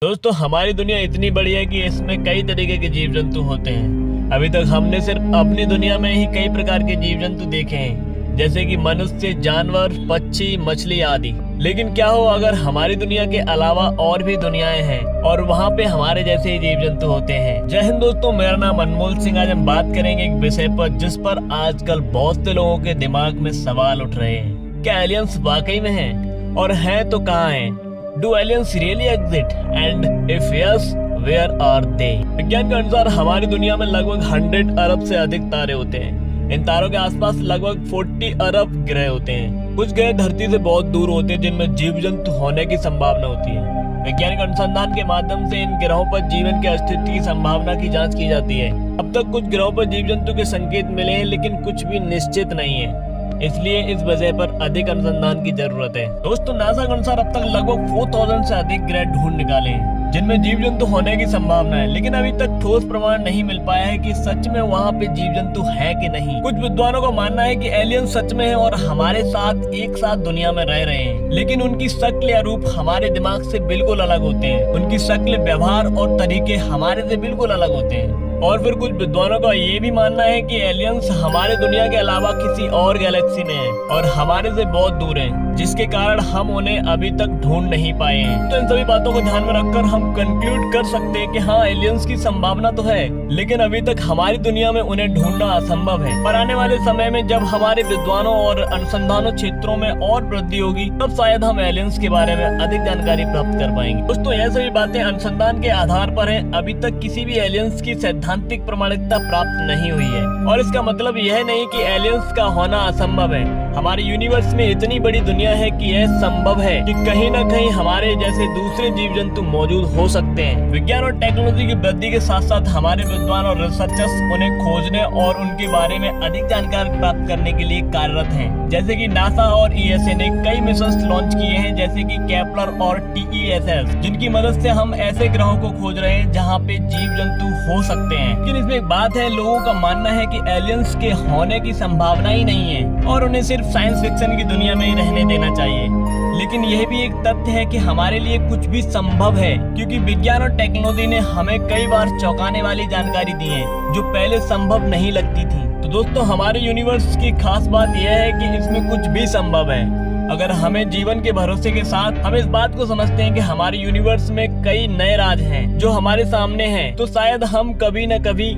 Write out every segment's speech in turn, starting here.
दोस्तों हमारी दुनिया इतनी बड़ी है कि इसमें कई तरीके के जीव जंतु होते हैं। अभी तक हमने सिर्फ अपनी दुनिया में ही कई प्रकार के जीव जंतु देखे हैं, जैसे कि मनुष्य, जानवर, पक्षी, मछली आदि। लेकिन क्या हो अगर हमारी दुनिया के अलावा और भी दुनियाएं हैं और वहाँ पे हमारे जैसे ही जीव जंतु होते हैं। जय हिंद दोस्तों, मेरा नाम अनमोल सिंह। आज हम बात करेंगे एक विषय पर जिस पर आजकल बहुत से लोगों के दिमाग में सवाल उठ रहे हैं। क्या एलियंस वाकई में हैं? और हैं तो कहाँ हैं? Do aliens really exist? And if yes, where are they? विज्ञान के अनुसार हमारी दुनिया में लगभग 100 अरब से अधिक तारे होते हैं। इन तारों के आसपास लगभग 40 अरब ग्रह होते हैं। कुछ ग्रह धरती से बहुत दूर होते हैं जिनमें जीव जंतु होने की संभावना होती है। वैज्ञानिक अनुसंधान के माध्यम से इन ग्रहों पर जीवन के अस्तित्व की संभावना की जांच की जाती है। अब तक कुछ ग्रहों पर जीव जंतु के संकेत मिले हैं, लेकिन कुछ भी निश्चित नहीं है, इसलिए इस वजह पर अधिक अनुसंधान की जरूरत है। दोस्तों नासा के अनुसार अब तक लगभग 4000 से अधिक ग्रह ढूंढ निकाले हैं जिनमें जीव जंतु होने की संभावना है, लेकिन अभी तक ठोस प्रमाण नहीं मिल पाया है कि सच में वहाँ पे जीव जंतु है कि नहीं। कुछ विद्वानों का मानना है कि एलियन सच में है और हमारे साथ एक साथ दुनिया में रह रहे हैं, लेकिन उनकी शक्ल या रूप हमारे दिमाग से बिल्कुल अलग होते हैं। उनकी शक्ल, व्यवहार और तरीके हमारे से बिल्कुल अलग होते हैं। और फिर कुछ विद्वानों का ये भी मानना है कि एलियंस हमारे दुनिया के अलावा किसी और गैलेक्सी में हैं और हमारे से बहुत दूर हैं, जिसके कारण हम उन्हें अभी तक ढूंढ नहीं पाए हैं। तो इन सभी बातों को ध्यान में रखकर हम कंक्लूड कर सकते हैं कि हाँ, एलियंस की संभावना तो है, लेकिन अभी तक हमारी दुनिया में उन्हें ढूंढना असंभव है। पर आने वाले समय में जब हमारे विद्वानों और अनुसंधानों क्षेत्रों में और वृद्धि होगी, तब शायद हम एलियंस के बारे में अधिक जानकारी प्राप्त कर पाएंगे। दोस्तों यह सभी बातें अनुसंधान के आधार पर है। अभी तक किसी भी एलियंस की सैद्धांतिक प्रमाणिकता प्राप्त नहीं हुई है, और इसका मतलब यह नहीं कि एलियंस का होना असंभव है। हमारे यूनिवर्स में इतनी बड़ी दुनिया है कि यह संभव है कि कहीं न कहीं हमारे जैसे दूसरे जीव जंतु मौजूद हो सकते हैं। विज्ञान और टेक्नोलॉजी की वृद्धि के साथ साथ हमारे विद्वान और रिसर्चर्स उन्हें खोजने और उनके बारे में अधिक जानकारी प्राप्त करने के लिए कार्यरत हैं। जैसे कि नासा और ईएसए ने कई मिशन लॉन्च किए हैं, जैसे कि केपलर और टीईएसएस, जिनकी मदद से हम ऐसे ग्रहों को खोज रहे हैं जहाँ पे जीव जंतु हो सकते हैं। लेकिन इसमें एक बात है, लोगों का मानना है कि एलियंस के होने की संभावना ही नहीं है और उन्हें सिर्फ साइंस फिक्शन की दुनिया में ही रहने देना चाहिए। लेकिन यह भी एक तथ्य है कि हमारे लिए कुछ भी संभव है, क्योंकि विज्ञान और टेक्नोलॉजी ने हमें कई बार चौंकाने वाली जानकारी दी है जो पहले संभव नहीं लगती थी। तो दोस्तों हमारे यूनिवर्स की खास बात यह है कि इसमें कुछ भी संभव है। अगर हमें जीवन के भरोसे के साथ हम इस बात को समझते हैं कि हमारे यूनिवर्स में कई नए राज हैं जो हमारे सामने हैं, तो शायद हम कभी न कभी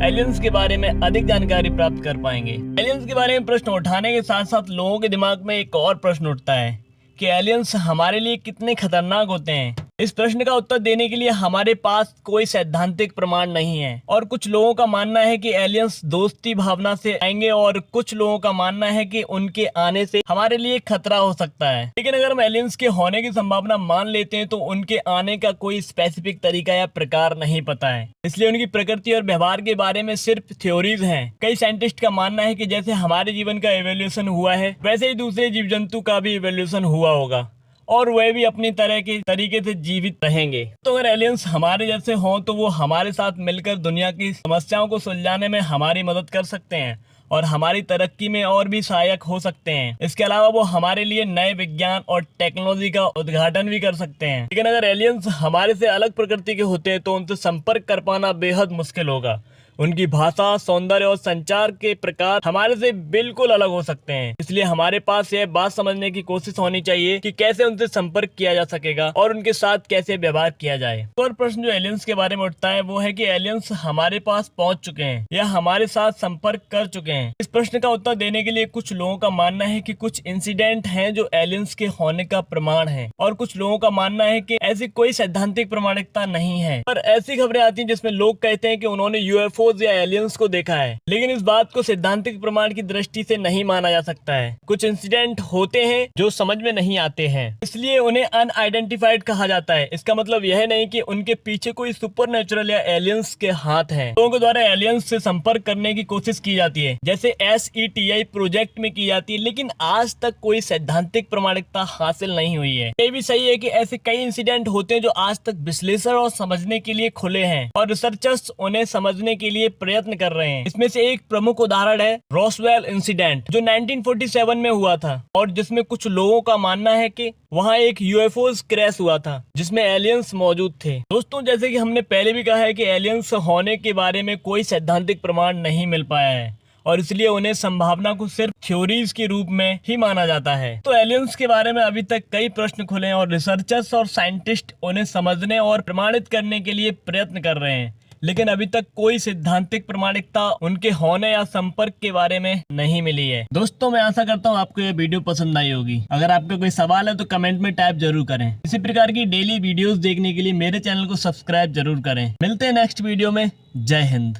एलियंस के बारे में अधिक जानकारी प्राप्त कर पाएंगे। एलियंस के बारे में प्रश्न उठाने के साथ साथ लोगों के दिमाग में एक और प्रश्न उठता है कि एलियंस हमारे लिए कितने खतरनाक होते हैं। इस प्रश्न का उत्तर देने के लिए हमारे पास कोई सैद्धांतिक प्रमाण नहीं है, और कुछ लोगों का मानना है कि एलियंस दोस्ती भावना से आएंगे और कुछ लोगों का मानना है कि उनके आने से हमारे लिए खतरा हो सकता है। लेकिन अगर हम एलियंस के होने की संभावना मान लेते हैं तो उनके आने का कोई स्पेसिफिक तरीका या प्रकार नहीं पता है, इसलिए उनकी प्रकृति और व्यवहार के बारे में सिर्फ थ्योरीज हैं। कई साइंटिस्ट का मानना है कि जैसे हमारे जीवन का एवोल्यूशन हुआ है, वैसे ही दूसरे जीव जंतु का भी एवोल्यूशन हुआ होगा और वह भी अपनी तरह के तरीके से जीवित रहेंगे। तो अगर एलियंस हमारे जैसे हों तो वो हमारे साथ मिलकर दुनिया की समस्याओं को सुलझाने में हमारी मदद कर सकते हैं और हमारी तरक्की में और भी सहायक हो सकते हैं। इसके अलावा वो हमारे लिए नए विज्ञान और टेक्नोलॉजी का उद्घाटन भी कर सकते हैं। लेकिन अगर एलियंस हमारे से अलग प्रकृति के होते हैं तो उनसे संपर्क कर पाना बेहद मुश्किल होगा। उनकी भाषा, सौंदर्य और संचार के प्रकार हमारे से बिल्कुल अलग हो सकते हैं। इसलिए हमारे पास यह बात समझने की कोशिश होनी चाहिए कि कैसे उनसे संपर्क किया जा सकेगा और उनके साथ कैसे व्यवहार किया जाए। और प्रश्न जो एलियंस के बारे में उठता है वो है कि एलियंस हमारे पास पहुंच चुके हैं या हमारे साथ संपर्क कर चुके हैं। इस प्रश्न का उत्तर देने के लिए कुछ लोगों का मानना है कि कुछ इंसिडेंट हैं जो एलियंस के होने का प्रमाण है, और कुछ लोगों का मानना है कि ऐसी कोई सैद्धांतिक प्रमाणिकता नहीं है। पर ऐसी खबरें आती हैं जिसमें लोग कहते हैं कि उन्होंने यूएफओ या एलियंस को देखा है, लेकिन इस बात को सैद्धांतिक प्रमाण की दृष्टि से नहीं माना जा सकता है। कुछ इंसिडेंट होते हैं जो समझ में नहीं आते हैं, इसलिए उन्हें अनआइडेंटिफाइड कहा जाता है। इसका मतलब यह नहीं कि उनके पीछे कोई सुपरनेचुरल या एलियंस के हाथ हैं। लोगों के द्वारा एलियंस से संपर्क करने की कोशिश की जाती है, जैसे SETI प्रोजेक्ट में की जाती है, लेकिन आज तक कोई सैद्धांतिक प्रमाणिकता हासिल नहीं हुई है। ये भी सही है कि ऐसे कई इंसिडेंट होते हैं जो आज तक विश्लेषण और समझने के लिए खुले हैं, और रिसर्चर्स उन्हें समझने के लिए प्रयत्न कर रहे हैं। इसमें से एक प्रमुख उदाहरण है रॉसवेल इंसिडेंट, जो 1947 में हुआ था और जिसमें कुछ लोगों का मानना है कि वहां एक यूएफओ क्रैश हुआ था जिसमें एलियंस मौजूद थे। दोस्तों, जैसे कि हमने पहले भी कहा है कि एलियंस होने के बारे में कोई सैद्धांतिक प्रमाण नहीं मिल पाया है और इसलिए उन्हें संभावना को सिर्फ थ्योरीज के रूप में ही माना जाता है। तो एलियंस के बारे में अभी तक कई प्रश्न खुले हैं और रिसर्चर्स और साइंटिस्ट उन्हें समझने और प्रमाणित करने के लिए प्रयत्न कर रहे हैं, लेकिन अभी तक कोई सैद्धांतिक प्रमाणिकता उनके होने या संपर्क के बारे में नहीं मिली है। दोस्तों, मैं आशा करता हूँ आपको ये वीडियो पसंद आई होगी। अगर आपका कोई सवाल है तो कमेंट में टाइप जरूर करें। इसी प्रकार की डेली वीडियोस देखने के लिए मेरे चैनल को सब्सक्राइब जरूर करें। मिलते हैं नेक्स्ट वीडियो में। जय हिंद।